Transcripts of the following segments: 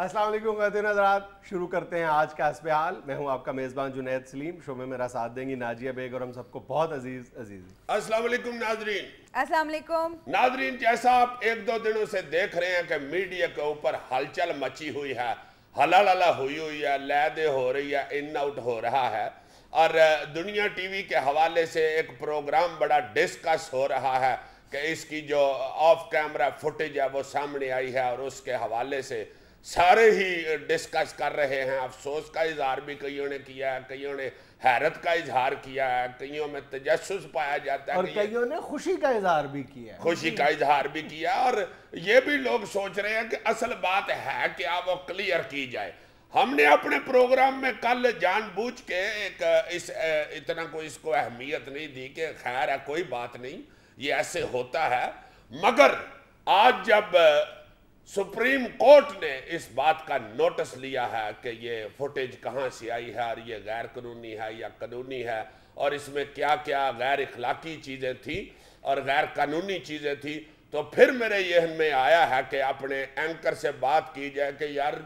السلام علیکم خواتین حضرات، شروع کرتے ہیں آج کا حسب حال۔ میں ہوں آپ کا میزبان جنید سلیم، شو میں میرا ساتھ دیں گی ناجیہ بیگ اور ہم سب کو بہت عزیز السلام علیکم ناظرین۔ السلام علیکم ناظرین، جیسا آپ ایک دو دنوں سے دیکھ رہے ہیں کہ میڈیا کے اوپر ہلچل مچی ہوئی ہے، ہلا ہوئی ہے، لیدے ہو رہی ہے، ان آؤٹ ہو رہا ہے، اور دنیا ٹی وی کے حوالے سے ایک پروگرام بڑا ڈسکس ہو رہا ہے کہ اس کی جو آف کیمرہ فوٹیج ہے وہ سامنے آئی ہے، اور اس کے حوالے سے سارے ہی ڈسکس کر رہے ہیں۔ افسوس کا اظہار بھی کئیوں نے کیا ہے، کئیوں نے حیرت کا اظہار کیا ہے، کئیوں میں تجسس پایا جاتا ہے، اور کئیوں نے خوشی کا اظہار بھی کیا ہے، خوشی کا اظہار بھی کیا، اور یہ بھی لوگ سوچ رہے ہیں کہ اصل بات ہے کیا وہ کلیئر کی جائے۔ ہم نے اپنے پروگرام میں کل جان بوجھ کے اتنا کوئی اس کو اہمیت نہیں دی کہ خیر ہے کوئی بات نہیں، یہ ایسے ہوتا ہے، مگر آج جب سپریم کورٹ نے اس بات کا نوٹس لیا ہے کہ یہ فوٹیج کہاں سے آئی ہے اور یہ غیر قانونی ہے یا قانونی ہے، اور اس میں کیا کیا غیر اخلاقی چیزیں تھیں اور غیر قانونی چیزیں تھیں، تو پھر میرے ذہن میں آیا ہے کہ اپنے اینکر سے بات کی جائے کہ یار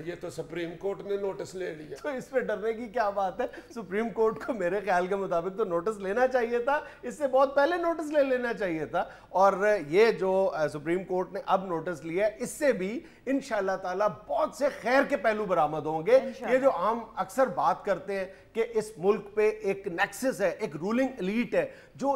یہ تو سپریم کورٹ نے نوٹس لے لیا، تو اس پہ ڈرنے کی کیا بات ہے؟ سپریم کورٹ کو میرے خیال کے مطابق تو نوٹس لینا چاہیے تھا، اس سے بہت پہلے نوٹس لے لینا چاہیے تھا، اور یہ جو سپریم کورٹ نے اب نوٹس لیا ہے اس سے بھی انشاءاللہ تعالیٰ بہت سے خیر کے پہلو برآمد ہوں گے۔ یہ جو عام اکثر بات کرتے ہیں کہ اس ملک پہ ایک نیکسس ہے، ایک رولنگ ایلیٹ ہے،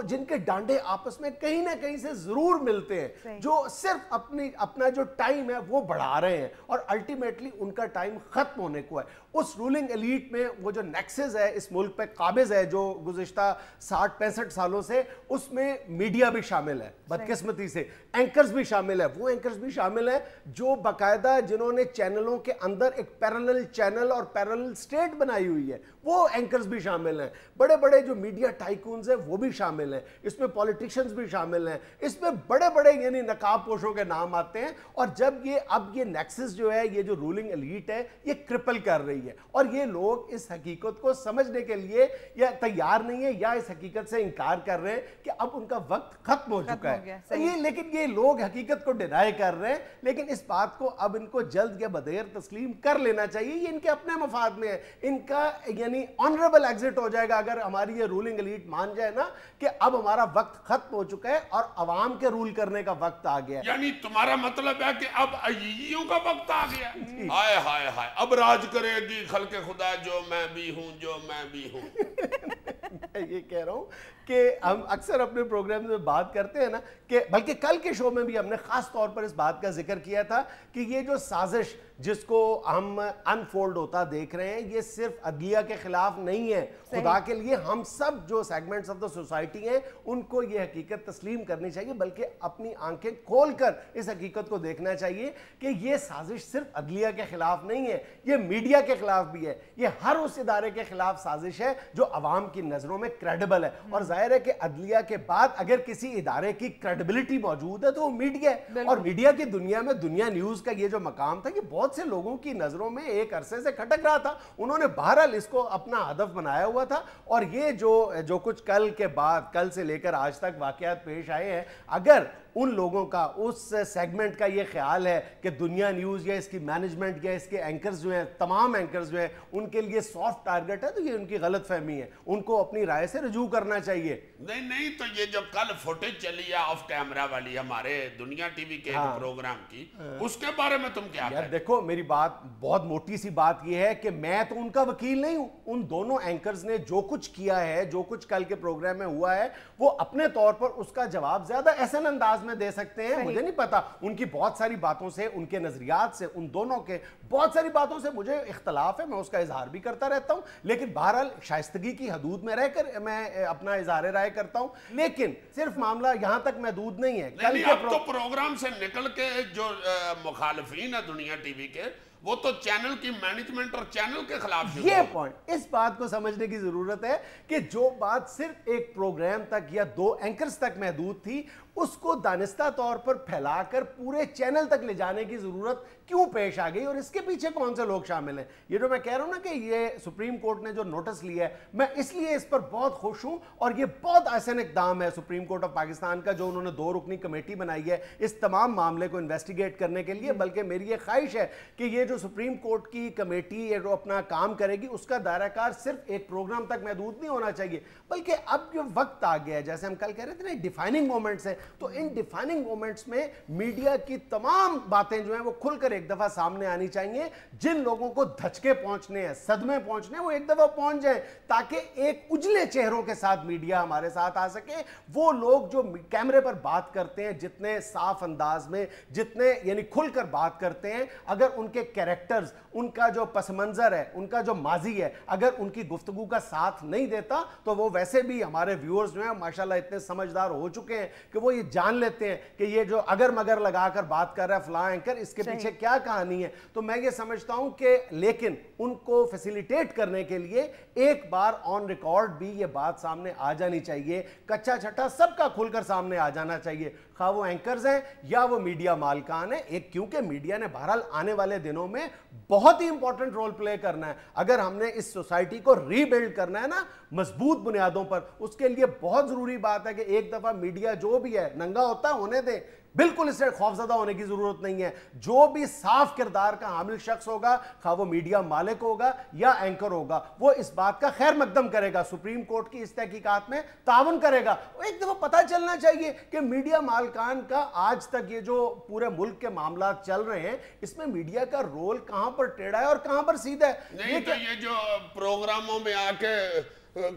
جن کے ڈانڈے آپس میں کہیں نہ کہیں سے ضرور ملتے ہیں، جو صرف اپنا جو ٹائم ہے وہ بڑھا رہے ہیں اور الٹیمیٹلی ان کا ٹائم ختم ہونے کو ہے۔ اس رولنگ ایلیٹ میں وہ جو نیکسس ہے اس ملک پہ قابض ہے، جو گزشتہ 60-65 سالوں سے، اس میں میڈیا بھی شامل ہے، بدقسمتی سے اینکرز بھی شامل ہے، وہ اینکرز بھی شامل ہیں جو باقاعدہ جنہوں نے چینلوں کے اندر ایک پیرلل چینل اور پیرلل سٹیٹ بنائی ہوئی ہے، وہ اینکرز بھی شامل ہیں، بڑے بڑے جو میڈیا ٹائکونز ہیں وہ بھی شامل ہیں، اس میں پولیٹیشنز بھی شامل ہیں، اس میں بڑے بڑے یعنی نقاب پوشوں کے نام آتے ہیں، اور جب اب یہ نیکسس جو ہے، یہ جو رولنگ ایلیٹ ہے، یہ کرپل کر رہی ہے، اور یہ لوگ اس حقیقت کو سمجھنے کے لیے یا تیار نہیں ہے یا اس حقیقت سے انکار کر رہے ہیں کہ اب ان کا وقت ختم ہو چکا ہے، لیکن یہ لوگ حقیقت کو ڈینائی کر رہے ہیں، لیکن اس بات کو اب ان کو جلد کے بدیر تسلیم کر لینا چاہیے۔ یہ ان کے اپنے مفاد میں ہے، ان کا یعنی آنریبل ایگزٹ ہو جائے گا اگر ہماری یہ رولنگ ایلیٹ مان جائے نا کہ اب ہمارا وقت ختم ہو چکا ہے اور عوام کے رول کرنے کا وقت آ گیا ہے۔ یعنی تمہارا مطلب ہے کہ اب عییوں کا وقت آ گیا، ہائے ہائے ہائے، اب راج کرے گی خلق خدا جو میں بھی ہوں، جو میں بھی ہوں۔ میں یہ کہہ رہا ہوں کہ ہم اکثر اپنے پروگرام میں بات کرتے ہیں نا کہ بلکہ کل کے شو میں بھی ہم نے خاص طور پر اس بات کا ذکر کیا تھا کہ یہ جو سازش جس کو ہم انفولڈ ہوتا دیکھ رہے ہیں، یہ صرف عدلیہ کے خلاف نہیں ہے، خدا کے لیے ہم سب جو سیگمنٹس آف دا سوسائٹی ہیں ان کو یہ حقیقت تسلیم کرنی چاہیے، بلکہ اپنی آنکھیں کھول کر اس حقیقت کو دیکھنا چاہیے کہ یہ سازش صرف عدلیہ کے خلاف نہیں ہے، یہ میڈیا کے خلاف بھی ہے، یہ ہر اس ادارے کے خلاف سازش ہے جو عوام کی نظروں میں کریڈیبل ہے، اور ظاہر ہے کہ عدلیہ کے بعد اگر کسی ادارے کی کریڈیبلٹی موجود ہے تو وہ میڈیا ہے، اور میڈیا کی دنیا میں دنیا نیوز کا یہ جو مقام تھا یہ بہت سے لوگوں کی نظروں میں ایک عرصے سے کھٹک رہا تھا، انہوں نے بہرحال اس کو اپنا ہدف بنایا ہوا تھا، اور یہ جو کچھ کل سے لے کر آج تک واقعات پیش آئے ہیں، اگر ان لوگوں کا اس سیگمنٹ کا یہ خیال ہے کہ دنیا نیوز یا اس کی مینجمنٹ یا اس کے اینکرز جو ہیں، تمام اینکرز جو ہیں ان کے لیے سافٹ ٹارگٹ ہے، تو یہ ان کی غلط فہمی ہے، ان کو اپنی رائے سے رجوع کرنا چاہیے۔ نہیں تو یہ جو کل فوٹیج چلی ہے آف کیمرہ والی ہمارے دنیا ٹی وی کے پروگرام کی، اس کے بارے میں تم کیا کہتے؟ دیکھو میری بات بہت موٹی سی بات یہ ہے کہ میں تو ان کا وکیل نہیں ہوں، ان دونوں اینکرز نے جو کچھ کیا ہے، جو کچھ کل کے پروگرام میں ہوا ہے، وہ اپنے طور پر اس کا جواب زیادہ احسن انداز میں دے سکتے ہیں، مجھے نہیں پتا ان کی بہت ساری باتوں سے، ان کے نظریات سے، ان دونوں کے بہت ساری باتوں سے مجھے اختلاف ہے، میں اس کا اظہار بھی کرتا رہتا ہوں، لیکن بہرحال شائستگی کی حدود میں رہ کر میں اپنا اظہار رائے کرتا ہوں، لیکن صرف معاملہ یہاں تک محدود نہیں ہے۔ نہیں اب تو پروگرام سے نکل کے جو مخالفین ہے دنیا ٹی وی کے، وہ تو چینل کی مینجمنٹ اور چینل کے خلاف یہ پوائنٹ، اس بات کو سمجھنے کی ضرورت ہے کہ جو بات صرف ایک پروگرام تک یا دو اینکرز تک محدود تھی، اس کو دانستہ طور پر پھیلا کر پورے چینل تک لے جانے کی ضرورت کیوں پیش آ گئی اور اس کے پیچھے کون سے لوگ شامل ہیں؟ یہ جو میں کہہ رہا ہوں نا کہ یہ سپریم کورٹ نے جو نوٹس لیا ہے، میں اس لیے اس پر بہت خوش ہوں، اور یہ بہت احسن اقدام ہے سپریم کورٹ آف پاکستان کا جو انہوں نے 2 رکنی کمیٹی بنائی ہے اس تمام معاملے کو انویسٹیگیٹ کرنے کے لیے۔ بلکہ میری یہ خواہش ہے کہ یہ جو سپریم کورٹ کی کمیٹی جو اپنا کام کرے گی اس کا دائرہ کار صرف ایک پروگرام تک محدود نہیں ہونا چاہیے، بلکہ اب جو وقت آ گیا ہے، جیسے ہم کل کہہ رہے تھے نا ڈیفائننگ مومنٹس ہیں، تو ان ڈیفائننگ مومنٹس میں میڈیا کی تمام باتیں جو ہیں وہ کھل کر ایک دفعہ سامنے آنی چاہیے۔ جن لوگوں کو دھچکے پہنچنے ہیں، صدمے پہنچنے ہیں، وہ ایک دفعہ پہنچ جائیں تاکہ ایک اجلے چہروں کے ساتھ میڈیا ہمارے ساتھ آ سکے۔ وہ لوگ جو کیمرے پر بات کرتے ہیں جتنے صاف انداز میں، جتنے یعنی کھل کر بات کرتے ہیں، اگر ان کے کیریکٹرز، ان کا جو پس منظر ہے، ان کا جو ماضی ہے، اگر ان کی گفتگو کا ساتھ نہیں دیتا تو وہ ویسے بھی ہمارے ویورز جو ہیں ماشاءاللہ اتنے سمجھدار ہو چکے ہیں کہ وہ یہ جان لیتے ہیں کہ یہ جو اگر مگر لگا کر بات کر رہا ہے فلاں اینکر، اس کے پیچھے کیا کہانی ہے۔ تو میں یہ سمجھتا ہوں کہ لیکن ان کو فیسیلیٹیٹ کرنے کے لیے ایک بار آن ریکارڈ بھی یہ بات سامنے آ جانی چاہیے، کچا چھٹا سب کا کھل کر سامنے آ جانا چاہیے، خواہ وہ اینکرز ہیں یا وہ میڈیا مالکان ہیں۔ ایک کیونکہ میڈیا نے بہرحال آنے والے دنوں میں بہت ہی امپورٹنٹ رول پلے کرنا ہے۔ اگر ہم نے اس سوسائٹی کو ری بلڈ کرنا ہے نا مضبوط بنیادوں پر، اس کے لیے بہت ضروری بات ہے کہ ایک دفعہ میڈیا جو بھی ہے ننگا ہوتا ہے ہونے دیں، بالکل اس سے خوفزدہ ہونے کی ضرورت نہیں ہے۔ جو بھی صاف کردار کا حامل شخص ہوگا، خواہ وہ میڈیا مالک ہوگا یا اینکر ہوگا، وہ اس بات کا خیر مقدم کرے گا، سپریم کورٹ کی اس تحقیقات میں تعاون کرے گا۔ ایک دفعہ پتہ چلنا چاہیے کہ میڈیا مالکان کا آج تک یہ جو پورے ملک کے معاملات چل رہے ہیں اس میں میڈیا کا رول کہاں پر ٹیڑھا ہے اور کہاں پر سیدھا ہے۔ نہیں تو یہ جو پروگراموں میں آ کے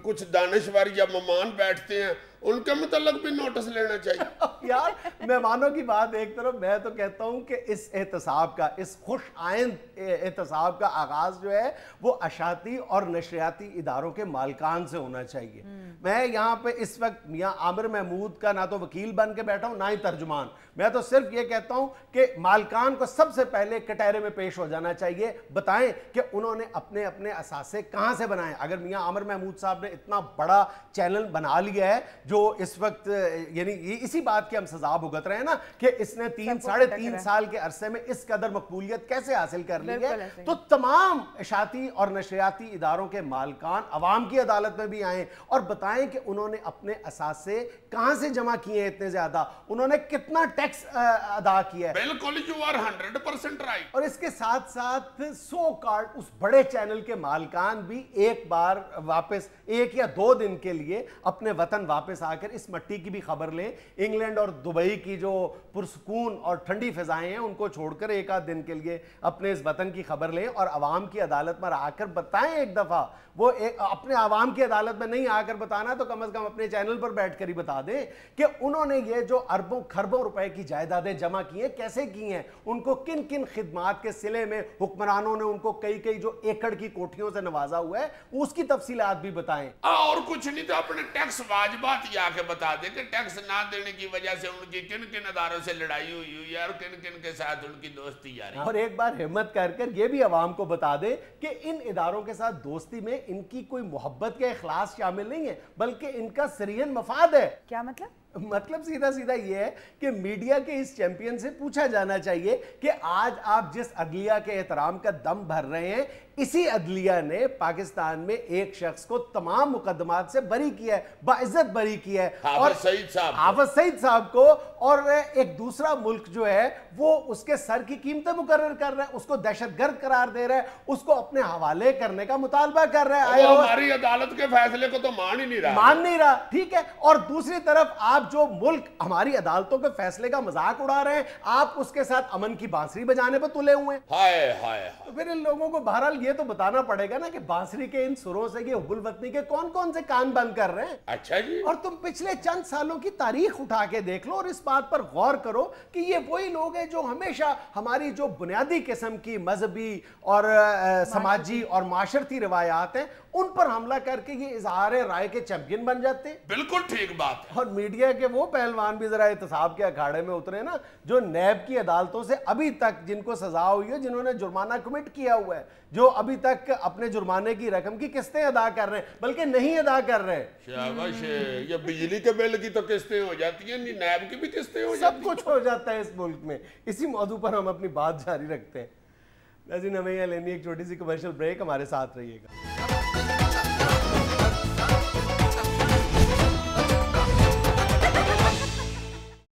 کچھ دانشور یا مہمان بیٹھتے ہیں ان کے متعلق بھی نوٹس لینا چاہیے۔ یار مہمانوں کی بات ایک طرف، میں تو کہتا ہوں کہ اس احتساب کا، اس خوش آئند احتساب کا آغاز جو ہے وہ اشاعتی اور نشریاتی اداروں کے مالکان سے ہونا چاہیے۔ میں یہاں پہ اس وقت میاں عامر محمود کا نہ تو وکیل بن کے بیٹھا ہوں نہ ہی ترجمان، میں تو صرف یہ کہتا ہوں کہ مالکان کو سب سے پہلے کٹہرے میں پیش ہو جانا چاہیے، بتائیں کہ انہوں نے اپنے اپنے اثاثے کہاں سے بنائے۔ اگر میاں عامر محمود صاحب نے اتنا بڑا چینل بنا لیا ہے جو اس وقت یعنی اسی بات کے ہم سزا بھگت رہے ہیں نا کہ اس نے 3-3.5 سال کے عرصے میں اس قدر مقبولیت کیسے حاصل کر لی ہے، تو تمام اشاعتی اور نشریاتی اداروں کے مالکان عوام کی عدالت میں بھی آئیں اور بتائیں کہ انہوں نے اپنے اثاثے کہاں سے جمع کیے ہیں اتنے زیادہ، انہوں نے کتنا ٹیکس ادا کیا ہے۔ بالکل you are 100% رائٹ۔ اور اس کے ساتھ ساتھ سو کارڈ اس بڑے چینل کے مالکان بھی ایک بار واپس 1 یا 2 دن کے لیے اپنے وطن واپس آ کر اس مٹی کی بھی خبر لیں۔ انگلینڈ اور دبئی کی جو پرسکون اور ٹھنڈی فضائیں ہیں ان کو چھوڑ کر 1 دن کے لیے اپنے اس وطن کی خبر لیں اور عوام کی عدالت میں آ کر بتائیں ایک دفعہ۔ وہ اپنے عوام کی عدالت میں نہیں آ کر بتانا تو کم از کم اپنے چینل پر بیٹھ کر ہی بتا دیں کہ انہوں نے یہ جو اربوں خربوں روپے کی جائیدادیں جمع کی ہیں کیسے کی ہیں، ان کو کن کن خدمات کے صلے میں حکمرانوں نے ان کو کئی جو ایکڑ کی کوٹھیوں سے نوازا ہوا ہے، اس کی تفصیلات بھی بتائیں۔ اور کچھ نہیں تو اپنے ٹیکس واجبات ہی آ کے بتا دیں کہ ٹیکس نہ دینے کی وجہ سے ان کی کن کن اداروں سے لڑائی ہوئی ہے اور کن کن کے ساتھ ان کی دوستی جاری ہے۔ اور ایک بار ہمت کر یہ بھی عوام کو بتا دیں کہ ان اداروں کے ساتھ دوستی میں ان کی کوئی محبت یا اخلاص شامل نہیں ہے بلکہ ان کا سرین مفاد ہے۔ کیا مطلب سیدھا یہ ہے کہ میڈیا کے اس چیمپئن سے پوچھا جانا چاہیے کہ آج آپ جس عدلیہ کے احترام کا دم بھر رہے ہیں، اسی عدلیہ نے پاکستان میں ایک شخص کو تمام مقدمات سے بری کیا ہے، باعزت بری کیا ہے، حافظ سعید صاحب کو، اور ایک دوسرا ملک جو ہے وہ اس کے سر کی قیمتیں مقرر کر رہا ہے، اس کو دہشت گرد قرار دے رہا ہے، اس کو اپنے حوالے کرنے کا مطالبہ کر رہا ہے۔ ہماری عدالت کے فیصلے کو تو مان ہی نہیں رہا، ٹھیک ہے۔ اور دوسری طرف آپ جو ملک ہماری عدالتوں کے فیصلے کا مذاق اڑا رہے ہیں، آپ اس کے ساتھ امن کی بانسری بجانے پہ تلے ہوئے ہیں۔ پھر ان لوگوں کو بہرحال یہ تو بتانا پڑے گا نا کہ بانسری کے ان سروں سے یہ حب الوطنی کے کون سے کان بند کر رہے ہیں۔ اچھا جی۔ اور تم پچھلے چند سالوں کی تاریخ اٹھا کے دیکھ لو اور اس بات پر غور کرو کہ یہ وہی لوگ ہیں جو ہمیشہ ہماری جو بنیادی قسم کی مذہبی اور سماجی اور معاشرتی روایات ہیں ان پر حملہ کر کے یہ اظہار رائے کے چیمپئن بن جاتے ہیں۔ بالکل ٹھیک بات ہے۔ اور میڈیا کہ وہ پہلوان بھی ذرا احتساب کے اکھاڑے میں اترے نا جو نیب کی عدالتوں سے ابھی تک جن کو سزا ہوئی ہے, جنہوں نے جرمانہ کمٹ کیا ہوا ہے, جو ابھی تک اپنے جرمانے کی رقم کی قسطیں ادا کر رہے ہیں بلکہ نہیں ادا کر رہے. شاباش, یہ بجلی کے بل کی تو قسطیں ہو جاتی ہیں, نیب کی بھی قسطیں ہو جاتی ہیں, سب کچھ ہو جاتا ہے اس ملک میں. اسی موضوع پر ہم اپنی بات جاری رکھتے ہیں. ناظرین, ہمیں یہ لینی ایک چھوٹی سی کمرشل بریک, ہمارے ساتھ رہیے گا.